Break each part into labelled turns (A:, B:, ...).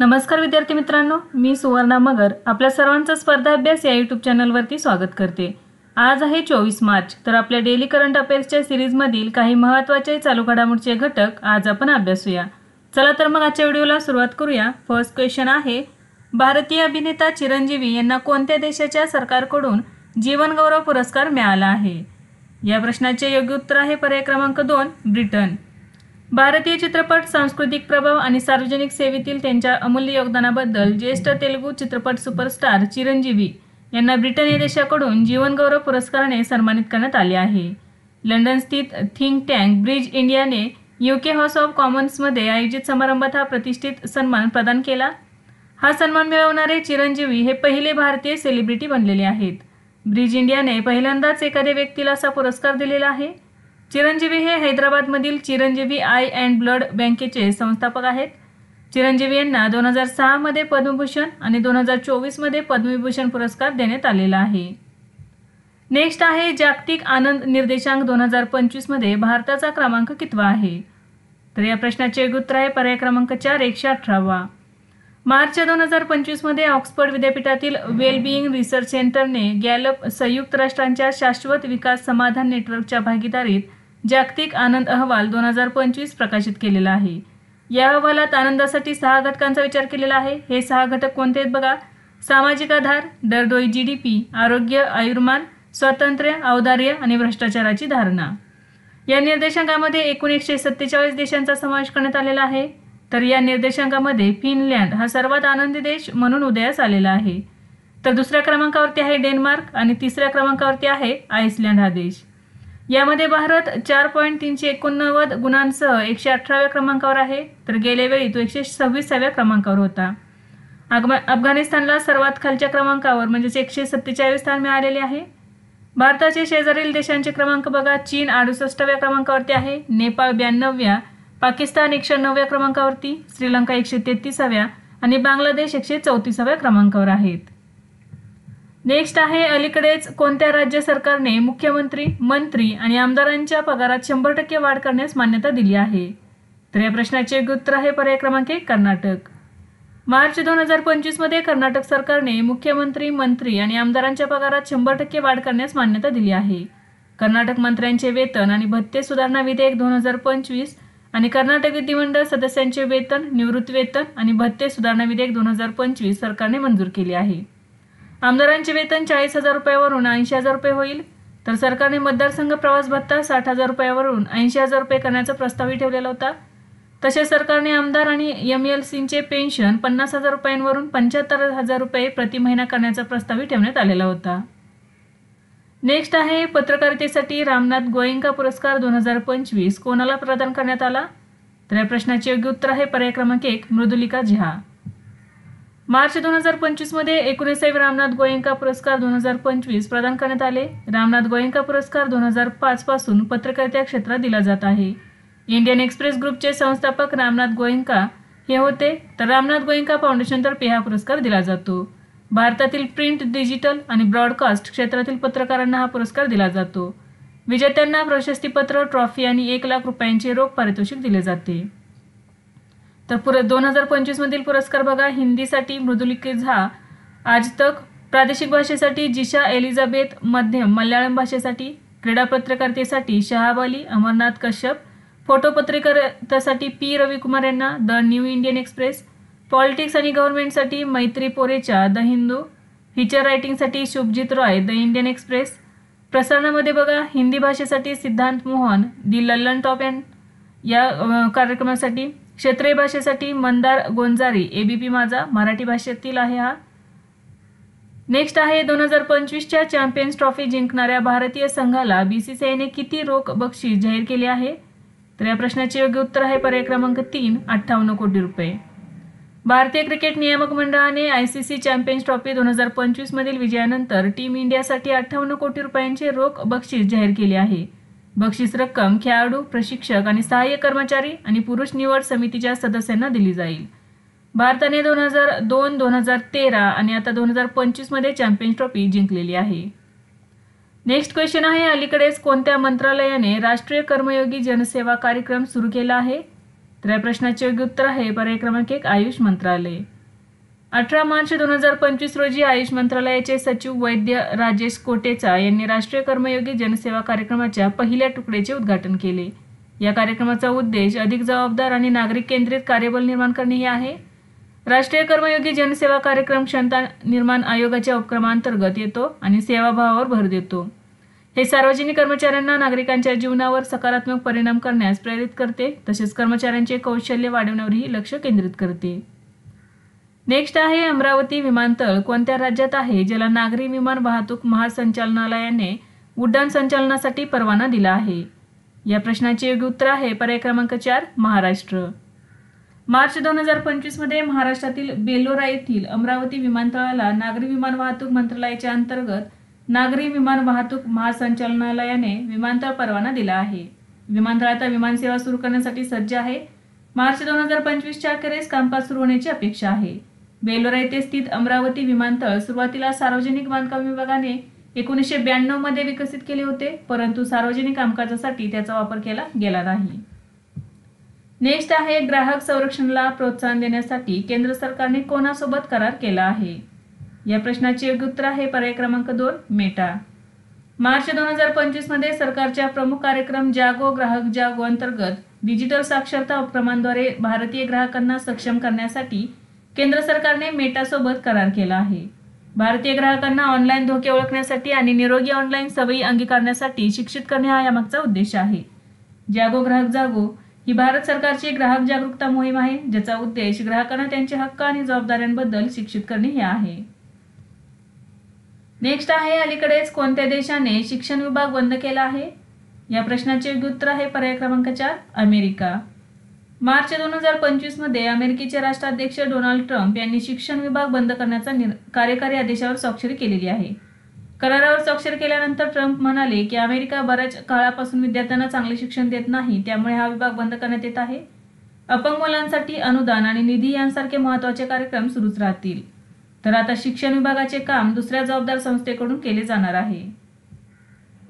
A: नमस्कार विद्यार्थी मित्रांनो, मी सुवर्णा मगर आपल्या सर्वांचं स्पर्धा अभ्यास या यूट्यूब चॅनलवरती स्वागत करते। आज आहे 24 मार्च, तर आपल्या डेली करंट अफेअर्सच्या सीरीजमधील काही महत्त्वाचे चालू घडामोडीचे घटक आज आपण अभ्यासूया। चला तर मग आजच्या व्हिडिओला सुरुवात करूया। फर्स्ट क्वेश्चन आहे, भारतीय अभिनेता चिरंजीवी यांना कोणत्या देशाच्या सरकारकडून जीवन गौरव पुरस्कार मिळाला आहे? या प्रश्नाचे योग्य उत्तर आहे पर्याय क्रमांक 2, ब्रिटन। भारतीय चित्रपट, सांस्कृतिक प्रभाव आणि सार्वजनिक सेवेतील त्यांच्या अमूल्य योगदानाबद्दल ज्येष्ठ तेलुगू चित्रपट सुपरस्टार चिरंजीवी यांना ब्रिटन या देशाकडून जीवन गौरव पुरस्काराने सन्मानित करण्यात आले आहे। लंडन स्थित थिंक टँक ब्रिज इंडियाने UK हाऊस ऑफ कॉमन्समध्ये आयोजित समारंभात हा प्रतिष्ठित सन्मान प्रदान केला। हा सन्मान मिळवणारे चिरंजीवी हे पहिले भारतीय सेलिब्रिटी बनलेले आहेत। ब्रिज इंडियाने पहिल्यांदाच एखाद्या व्यक्तीला असा पुरस्कार दिलेला आहे। चिरंजीवी हे हैदराबादमधील चिरंजीवी आय अँड ब्लड बँकेचे संस्थापक आहेत। चिरंजीवी यांना 2006 मध्ये पद्मभूषण आणि 2024 मध्ये पद्मविभूषण पुरस्कार देण्यात आलेला आहे। नेक्स्ट आहे, जागतिक आनंद निर्देशांक 2025 मध्ये भारताचा क्रमांक कितवा आहे? तर या प्रश्नाचे योग्य उत्तर आहे पर्याय क्रमांक 4, 118वा। मार्च 2025 मध्ये ऑक्सफर्ड विद्यापीठातील वेलबिईंग रिसर्च सेंटरने गॅलप संयुक्त राष्ट्रांच्या शाश्वत विकास समाधान नेटवर्कच्या भागीदारीत जागतिक आनंद अहवाल 2025 प्रकाशित केलेला आहे। या अहवालात आनंदासाठी 6 घटकांचा विचार केलेला आहे। हे 6 घटक कोणते आहेत बघा? सामाजिक आधार, दरडोई GDP, आरोग्य, आयुर्मान, स्वातंत्र्य, औदार्य आणि भ्रष्टाचाराची धारणा। या निर्देशांकामध्ये एकूण 147 देशांचा समावेश करण्यात आलेला आहे। तर या निर्देशांकामध्ये फिनलँड हा सर्वात आनंदी देश म्हणून उदयास आलेला आहे। तर दुसऱ्या क्रमांकावरती आहे डेन्मार्क आणि तिसऱ्या क्रमांकावरती आहे आइसलँड हा देश। यामध्ये भारत 4.389 गुणांसह 118व्या क्रमांकावर आहे, तर गेल्या वेळी तो 126व्या क्रमांकावर होता। अफगाणिस्तानला सर्वात खालच्या क्रमांकावर म्हणजेच 147 स्थान मिळालेले आहे। भारताचे शेजारील देशांचे क्रमांक बघा, चीन 68व्या क्रमांकावरती आहे, नेपाळ 92व्या, पाकिस्तान 109व्या क्रमांकावरती, श्रीलंका 133व्या आणि बांगलादेश 134व्या क्रमांकावर आहेत। नेक्स्ट आहे, अलीकडेच कोणत्या राज्य सरकारने मुख्यमंत्री, मंत्री आणि आमदारांच्या पगारात 100% वाढ करण्यास मान्यता दिली आहे? तर या प्रश्नाचे योग्य उत्तर आहे पर्याय क्रमांक 1, कर्नाटक। मार्च 2025 मध्ये कर्नाटक सरकारने मुख्यमंत्री, मंत्री आणि आमदारांच्या पगारात 100% वाढ करण्यास मान्यता दिली आहे। कर्नाटक मंत्र्यांचे वेतन आणि भत्ते सुधारणा विधेयक 2025 आणि कर्नाटक विधिमंडळ सदस्यांचे वेतन, निवृत्ती वेतन आणि भत्ते सुधारणा विधेयक 2025 सरकारने मंजूर केले आहे। आमदारांचे वेतन 40,000 रुपयावरून 80,000 रुपये होईल, तर सरकारने मतदारसंघ प्रवास भत्ता 60,000 रुपयावरून 80,000 रुपये करण्याचा प्रस्तावही ठेवलेला होता। तसेच सरकारने आमदार आणि MLCचे पेन्शन 50,000 रुपयांवरून 75,000 रुपये प्रति महिना करण्याचा प्रस्तावही ठेवण्यात आलेला होता। नेक्स्ट आहे, पत्रकारितेसाठी रामनाथ गोयंका पुरस्कार 2025 कोणाला प्रदान करण्यात आला? तर या प्रश्नाचे योग्य उत्तर आहे पर्याय क्रमांक 1, मृदुलिका झा। मार्च 2025 मध्ये 19वे रामनाथ गोयंका पुरस्कार 2025 प्रदान करण्यात आले। रामनाथ गोयंका पुरस्कार 2005 पासून पत्रकारिता क्षेत्रात दिला जात आहे। इंडियन एक्सप्रेस ग्रुपचे संस्थापक रामनाथ गोयंका हे होते, तर रामनाथ गोयंका फाउंडेशनतर्फे हा पुरस्कार दिला जातो। भारतातील प्रिंट, डिजिटल आणि ब्रॉडकास्ट क्षेत्रातील पत्रकारांना हा पुरस्कार दिला जातो। विजेत्यांना प्रशस्तीपत्र, ट्रॉफी आणि 1 लाख रुपयांचे रोख पारितोषिक दिले जाते। तर 2025 मधील पुरस्कार बघा, हिंदीसाठी मृदुलिका झा, आज तक, प्रादेशिक भाषेसाठी जिशा एलिझाबेथ मध्यम, मल्याळम भाषेसाठी, क्रीडा पत्रकारितेसाठी शहाब अली, अमरनाथ कश्यप, फोटो पत्रकारितेसाठी P रविकुमार यांना the New Indian Express, politics आणि गव्हर्नमेंटसाठी मैत्री पोरेचा द हिंदू, फीचर रायटिंगसाठी Shubhajit Roy the Indian Express, प्रसारणामध्ये बघा हिंदी भाषेसाठी सिद्धांत मोहन दी लल्लन टॉप या कार्यक्रमासाठी, क्षेत्रीय भाषेसाठी मंदार गोंजारी ABP माझा, मराठी भाषेतील आहे हा। नेक्स्ट आहे, 2025च्या चॅम्पियन्स ट्रॉफी जिंकणाऱ्या भारतीय संघाला BCCIने किती रोख बक्षीस जाहीर केले आहे? तर या प्रश्नाचे योग्य उत्तर आहे पर्याय क्रमांक 3, 58 कोटी रुपये। भारतीय क्रिकेट नियामक मंडळाने ICC चॅम्पियन्स ट्रॉफी 2025 मधील विजयानंतर टीम इंडियासाठी 58 कोटी रुपयांचे रोख बक्षीस जाहीर केले आहे। बक्षीस रक्कम खेळाडू, प्रशिक्षक आणि सहाय्यक कर्मचारी आणि पुरुष निवड समितीच्या सदस्यांना दिली जाईल। भारताने 2002, 2013 आणि आता 2025 मध्ये चॅम्पियन्स ट्रॉफी जिंकलेली आहे। नेक्स्ट क्वेश्चन आहे, अलीकडेच कोणत्या मंत्रालयाने राष्ट्रीय कर्मयोगी जनसेवा कार्यक्रम सुरू केला आहे? तर या प्रश्नाचे योग्य उत्तर आहे पर्याय क्रमांक 1 आयुष मंत्रालय. 18 मार्च 2025 रोजी आयुष मंत्रालयाचे सचिव वैद्य राजेश कोटेचा यांनी राष्ट्रीय कर्मयोगी जनसेवा कार्यक्रमाच्या पहिल्या तुकड्याचे उद्घाटन केले. या कार्यक्रमाचा उद्देश अधिक जबाबदार आणि नागरिक केंद्रित कार्यबल निर्माण करणे हे आहे. राष्ट्रीय कर्मयोगी जनसेवा कार्यक्रम क्षमता निर्माण आयोगाच्या उपक्रमांतर्गत येतो आणि सेवाभावावर भर देतो. हे सार्वजनिक कर्मचाऱ्यांना नागरिकांच्या जीवनावर सकारात्मक परिणाम करण्यास प्रेरित करते, तसेच कर्मचाऱ्यांचे कौशल्य वाढवण्यावरही लक्ष केंद्रित करते. नेक्स्ट आहे अमरावती विमानतळ कोणत्या राज्यात आहे, ज्याला नागरी विमान वाहतूक महासंचालनालयाने उड्डाण संचालनासाठी परवाना दिला आहे. या प्रश्नाचे योग्य उत्तर आहे पर्याय क्रमांक 4 महाराष्ट्र. मार्च 2025 मध्ये महाराष्ट्रातील बेलोरा येथील अमरावती विमानतळाला नागरी विमान वाहतूक मंत्रालयाच्या अंतर्गत नागरी विमान वाहतूक महासंचालनालयाने विमानतळ परवाना दिला आहे. विमानतळ विमानसेवा सुरू करण्यासाठी सज्ज आहे. मार्च 2025च्या अखेरीस कामकाज सुरू होण्याची अपेक्षा आहे. बेलोरा येथे स्थित अमरावती विमानतळ सुरुवातीला सार्वजनिक बांधकाम विभागाने 1992 मध्ये विकसित केले होते, परंतु सार्वजनिक कामकाजासाठी त्याचा वापर केला गेला नाही. नेक्स्ट आहे ग्राहक संरक्षणाला प्रोत्साहन देण्यासाठी केंद्र सरकारने कोणासोबत करार केला आहे. या प्रश्नाचे योग्य उत्तर आहे पर्याय क्रमांक 2 मेटा. मार्च 2025 मध्ये सरकारच्या प्रमुख कार्यक्रम जागो ग्राहक जागो अंतर्गत डिजिटल साक्षरता उपक्रमांद्वारे भारतीय ग्राहकांना सक्षम करण्यासाठी केंद्र सरकारने मेटासोबत करार केला आहे. भारतीय ग्राहकांना ऑनलाईन धोके ओळखण्यासाठी आणि निरोगी ऑनलाईन सवयी अंगीकारण्यासाठी शिक्षित करणे हा यामागचा उद्देश आहे. जागो ग्राहक जागो ही भारत सरकारची ग्राहक जागरूकता मोहीम आहे, ज्याचा उद्देश ग्राहकांना त्यांचे हक्क आणि जबाबदाऱ्यांबद्दल शिक्षित करणे हे आहे. नेक्स्ट आहे अलीकडेच कोणत्या देशाने शिक्षण विभाग बंद केला आहे. या प्रश्नाचे योग्य उत्तर आहे पर्याय क्रमांक 4 अमेरिका. मार्च 2025 मध्ये अमेरिकेचे राष्ट्राध्यक्ष डोनाल्ड ट्रम्प यांनी शिक्षण विभाग बंद करण्याचा कार्यकारी आदेशावर स्वाक्षरी केलेली आहे. करारावर स्वाक्षरी केल्यानंतर ट्रम्प म्हणाले की अमेरिका बऱ्याच काळापासून विद्यार्थ्यांना चांगले शिक्षण देत नाही, त्यामुळे हा विभाग बंद करण्यात येत आहे. अपंग मुलांसाठी अनुदान आणि निधी यांसारखे महत्त्वाचे कार्यक्रम सुरूच राहतील. तर आता शिक्षण विभागाचे काम दुसऱ्या जबाबदार संस्थेकडून केले जाणार आहे.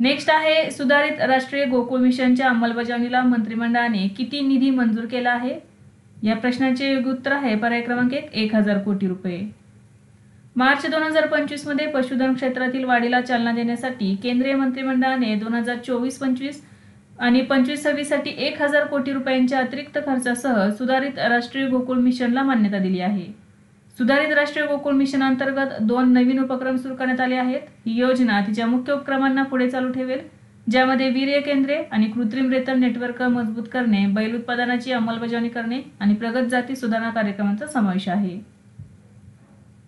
A: नेक्स्ट आहे सुधारित राष्ट्रीय गोकुळ मिशनच्या अंमलबजावणीला मंत्रिमंडळाने किती निधी मंजूर केला आहे. या प्रश्नाचे योग्य उत्तर आहे पर्याय क्रमांक 1 1000 कोटी रुपये. मार्च 2025 मध्ये पशुधन क्षेत्रातील वाढीला चालना देण्यासाठी केंद्रीय मंत्रिमंडळाने 2024-25 आणि 25-26 साठी 1000 कोटी रुपयांच्या अतिरिक्त खर्चासह सुधारित राष्ट्रीय गोकुळ मिशनला मान्यता दिली आहे. सुधारित राष्ट्रीय गोकुळ मिशन अंतर्गत 2 नवीन उपक्रम सुरू करण्यात आले आहेत. ही योजना तिच्या मुख्य उपक्रमांना पुढे चालू ठेवेल, ज्यामध्ये वीर्य केंद्रे आणि कृत्रिम रेतन नेटवर्क मजबूत करणे, बैल उत्पादनाची अंमलबजावणी करणे आणि प्रगत जाती सुधारणा कार्यक्रमांचा समावेश आहे.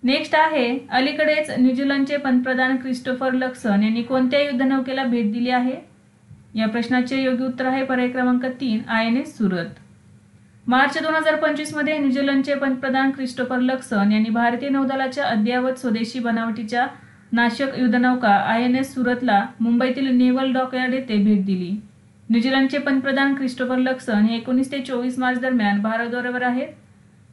A: नेक्स्ट आहे अलीकडेच न्यूझीलंडचे पंतप्रधान क्रिस्टोफर लक्सन यांनी कोणत्या युद्धनौकेला भेट दिली आहे. या प्रश्नाचे योग्य उत्तर आहे पर्याय क्रमांक 3 INS सुरत. मार्च 2025 मध्ये न्यूझीलंडचे पंतप्रधान क्रिस्टोफर लक्सन यांनी भारतीय नौदलाच्या अद्ययावत स्वदेशी बनावटीच्या नाशक युद्धनौका INS सुरतला मुंबईतील नेव्हल डॉकयार्ड येथे भेट दिली. न्यूझीलंडचे पंतप्रधान क्रिस्टोफर लक्सन हे 19 ते 24 मार्च दरम्यान भारत दौऱ्यावर आहेत.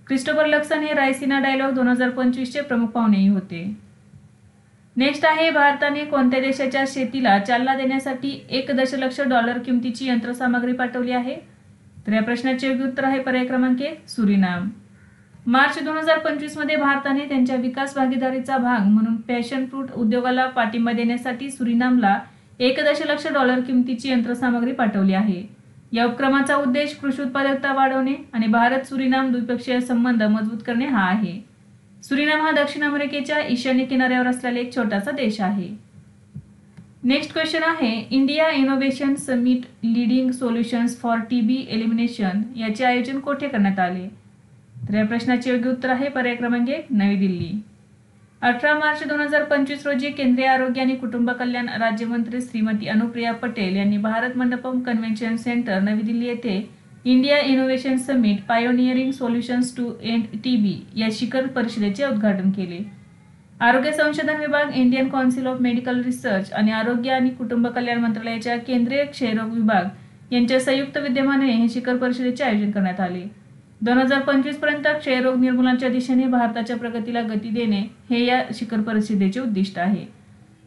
A: क्रिस्टोफर लक्सन हे रायसीना डायलॉग 2025 चे प्रमुख पाहुणेही होते. नेक्स्ट आहे भारताने कोणत्या देशाच्या शेतीला चालना देण्यासाठी $1 दशलक्ष किमतीची यंत्रसामग्री पाठवली आहे. तर या प्रश्नाचे योग्य उत्तर आहे पर्याय क्रमांक 1 सुरिनाम. मार्च 2025 मध्ये भारताने त्यांच्या विकास भागीदारीचा भाग म्हणून पॅशन फ्रूट उद्योगाला पाठिंबा देण्यासाठी सुरिनामला $1 दशलक्ष किमतीची यंत्रसामग्री पाठवली आहे. या उपक्रमाचा उद्देश कृषी उत्पादकता वाढवणे आणि भारत सुरिनाम द्विपक्षीय संबंध मजबूत करणे हा आहे. सुरिनाम हा दक्षिण अमेरिकेच्या ईशान्य किनाऱ्यावर असलेला एक छोटासा देश आहे. नेक्स्ट क्वेश्चन आहे India innovation summit leading solutions for TB elimination याचे आयोजन कोठे करण्यात आले. तर या प्रश्नाचे योग्य उत्तर आहे पर्याय क्रमांक 1 नवी दिल्ली. 18 मार्च 2025 रोजी केंद्रीय आरोग्य आणि कुटुंब कल्याण राज्यमंत्री श्रीमती अनुप्रिया पटेल यांनी भारत मंडपम कन्व्हेन्शन सेंटर नवी दिल्ली येथे India innovation summit pioneering solutions to end TB या शिखर परिषदेचे उद्घाटन केले. आरोग्य संशोधन विभाग, Indian council of medical research आणि आरोग्य आणि कुटुंब कल्याण मंत्रालयाच्या केंद्रीय क्षयरोग विभाग यांच्या संयुक्त विद्यमाने हे शिखर परिषदेचे आयोजन करण्यात आले. 2025 पर्यंत क्षयरोग निर्मूलनाच्या दिशेने भारताच्या प्रगतीला गती देणे हे या शिखर परिषदेचे उद्दिष्ट आहे.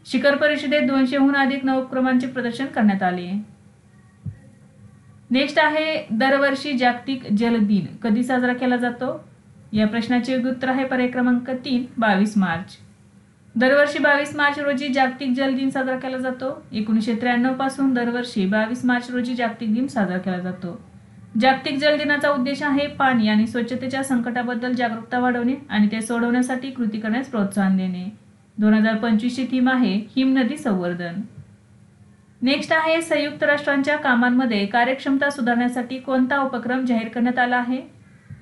A: शिखर परिषदेत 200हून अधिक नवोपक्रमांचे प्रदर्शन करण्यात आले. नेक्स्ट आहे दरवर्षी जागतिक जल दिन कधी साजरा केला जातो? या प्रश्नाचे योग्य उत्तर आहे पर्याय क्रमांक 3 22 मार्च. दरवर्षी 22 मार्च रोजी जागतिक जल दिन साजरा केला जातो. 1993 पासून दरवर्षी 22 मार्च रोजी जागतिक दिन साजरा केला जातो. जागतिक जल दिनाचा उद्देश आहे पाणी आणि स्वच्छतेच्या संकटाबद्दल जागरूकता वाढवणे आणि ते सोडवण्यासाठी कृती करण्यास प्रोत्साहन देणे. 2025 ची थीम आहे हिमनदी संवर्धन. नेक्स्ट आहे संयुक्त राष्ट्रांच्या कामांमध्ये कार्यक्षमता सुधारण्यासाठी कोणता उपक्रम जाहीर करण्यात आला आहे?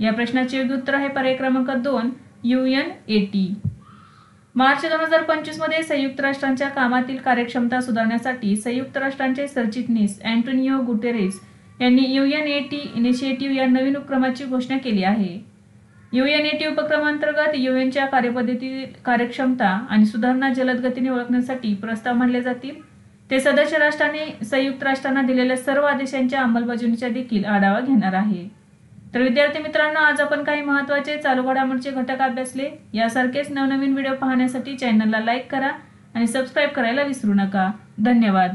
A: या प्रश्नाचे योग्य उत्तर आहे पर्याय क्रमांक 2 UNAT. मार्च 2025 मध्ये संयुक्त राष्ट्रांच्या कामातील कार्यक्षमता सुधारण्यासाठी संयुक्त राष्ट्रांचे सरचिटणीस अँटोनियो गुटेरेस यांनी UNAT इनिशिएटिव्ह या नवीन उपक्रमाची घोषणा केली आहे. UNAT उपक्रमांतर्गत UNच्या कार्यपद्धतीतील कार्यक्षमता आणि सुधारणा जलद गतीने ओळखण्यासाठी प्रस्ताव मांडले जातील. ते सदस्य राष्ट्रांनी संयुक्त राष्ट्रांना दिलेल्या सर्व आदेशांच्या अंमलबजावणीचा देखील आढावा घेणार आहे. तर विद्यार्थी मित्रांनो, आज आपण काही महत्त्वाचे चालू घडामोडींचे घटक अभ्यासले. यासारखेच नवनवीन व्हिडिओ पाहण्यासाठी चॅनलला लाईक करा आणि सबस्क्राईब करायला विसरू नका. धन्यवाद.